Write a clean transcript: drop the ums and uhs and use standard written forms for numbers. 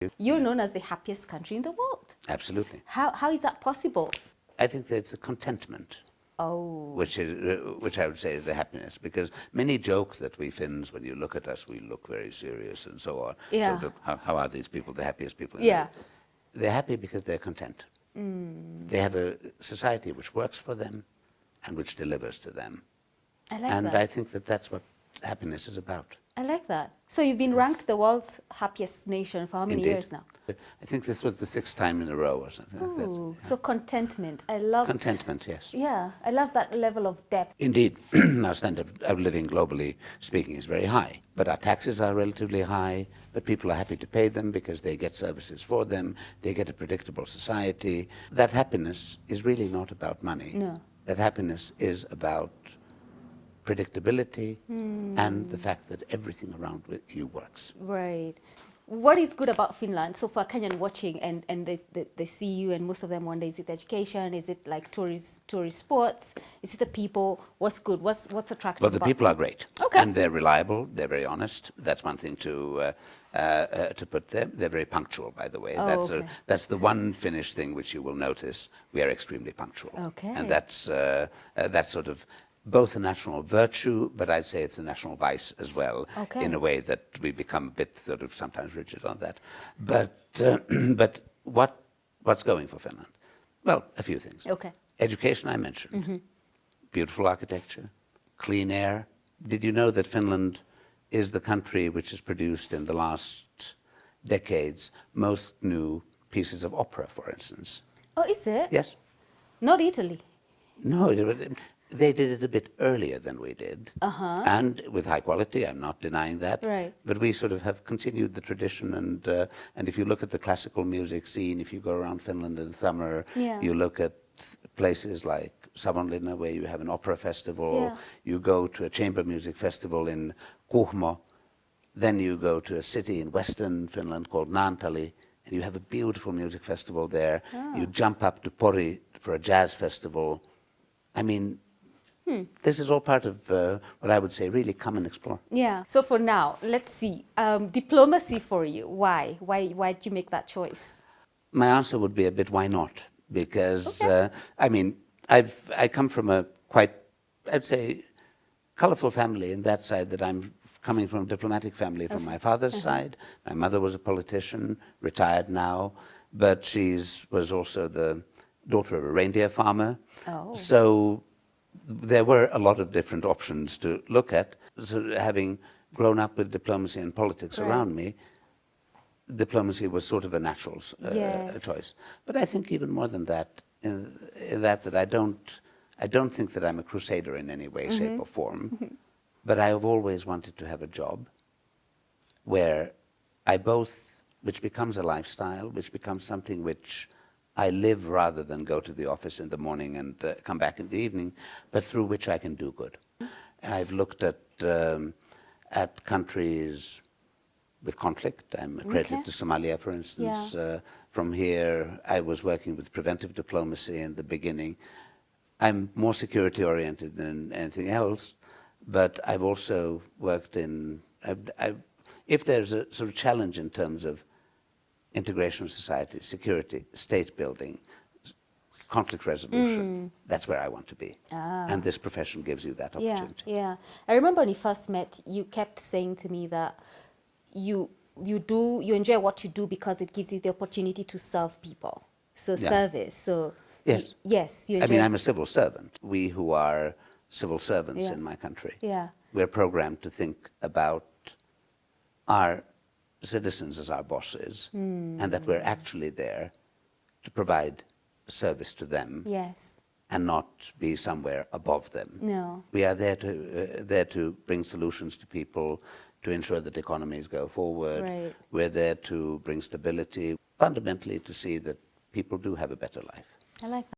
you. You're known as the happiest country in the world. Absolutely. How is that possible? I think that it's the contentment. Oh. Which I would say is the happiness, because many joke that we Finns, when you look at us, we look very serious and so on. Yeah. So how are these people the happiest people in Yeah. the world? They're happy because they're content. They have a society which works for them and which delivers to them. I like And that. I think that that's what happiness is about. I like that. So you've been ranked the world's happiest nation for how many Indeed. years now? I think this was the 6th time in a row or something like that. Ooh, so contentment. I love. Contentment, yes. Yeah, I love that level of depth. Indeed, our standard of living, globally speaking, is very high. But our taxes are relatively high, but people are happy to pay them because they get services for them, they get a predictable society. That happiness is really not about money. No. That happiness is about predictability and the fact that everything around you works. Right. What is good about Finland? So for a Kenyan watching and they see you, and most of them wonder, is it education? Is it like tourist spots? Is it the people? What's good? What's attractive? Well, the about people are great. Okay. And they're reliable, they're very honest. That's one thing to put there. They're very punctual, by the way. Oh, okay. That's the one Finnish thing which you will notice. We are extremely punctual. Okay. And that's sort of both a national virtue, but I'd say it's a national vice as well, Okay. in a way that we become a bit sort of sometimes rigid on that. But what's going for Finland? Well, a few things. Okay. Education, I mentioned. Beautiful architecture, clean air. Did you know that Finland is the country which has produced in the last decades most new pieces of opera, for instance? Oh, is it? Yes. Not Italy. No, they did it a bit earlier than we did, and with high quality. I'm not denying that. Right. But we sort of have continued the tradition, and if you look at the classical music scene, if you go around Finland in summer, Yeah. you look at places like Savonlinna, where you have an opera festival. Yeah. You go to a chamber music festival in Kuhmo, then you go to a city in western Finland called Naantali, and you have a beautiful music festival there. You jump up to Pori for a jazz festival. I mean, this is all part of what I would say, really come and explore. Yeah. So for now, let's see. Diplomacy for you. Why? Why did you make that choice? My answer would be a bit, why not? Because, Okay. I mean, I come from a quite, I'd say, colorful family in that side, that I'm coming from a diplomatic family from my father's side. My mother was a politician, retired now, but she was also the daughter of a reindeer farmer. Oh. So there were a lot of different options to look at. So having grown up with diplomacy and politics Right. around me, diplomacy was sort of a natural Yes. choice. But I think even more than that, in that I don't think that I'm a crusader in any way, shape or form. But I have always wanted to have a job where which becomes a lifestyle, which becomes something which I live rather than go to the office in the morning and come back in the evening, but through which I can do good. I've looked at countries with conflict. I'm accredited to Somalia, for instance. Yeah. From here, I was working with preventive diplomacy in the beginning. I'm more security oriented than anything else, but I've also worked in, if there's a sort of challenge in terms of integration of society, security, state building, conflict resolution, that's where I want to be. And this profession gives you that opportunity. Yeah. I remember when we first met, you kept saying to me that you enjoy what you do because it gives you the opportunity to serve people. So Yeah. service. So Yes. yes, you I enjoy. mean, I'm a civil servant. We who are civil servants Yeah. in my country, Yeah. we're programmed to think about our citizens as our bosses, and that we're actually there to provide service to them Yes. and not be somewhere above them. No. We are there to bring solutions to people, to ensure that economies go forward. Right. We're there to bring stability, fundamentally to see that people do have a better life. I like that.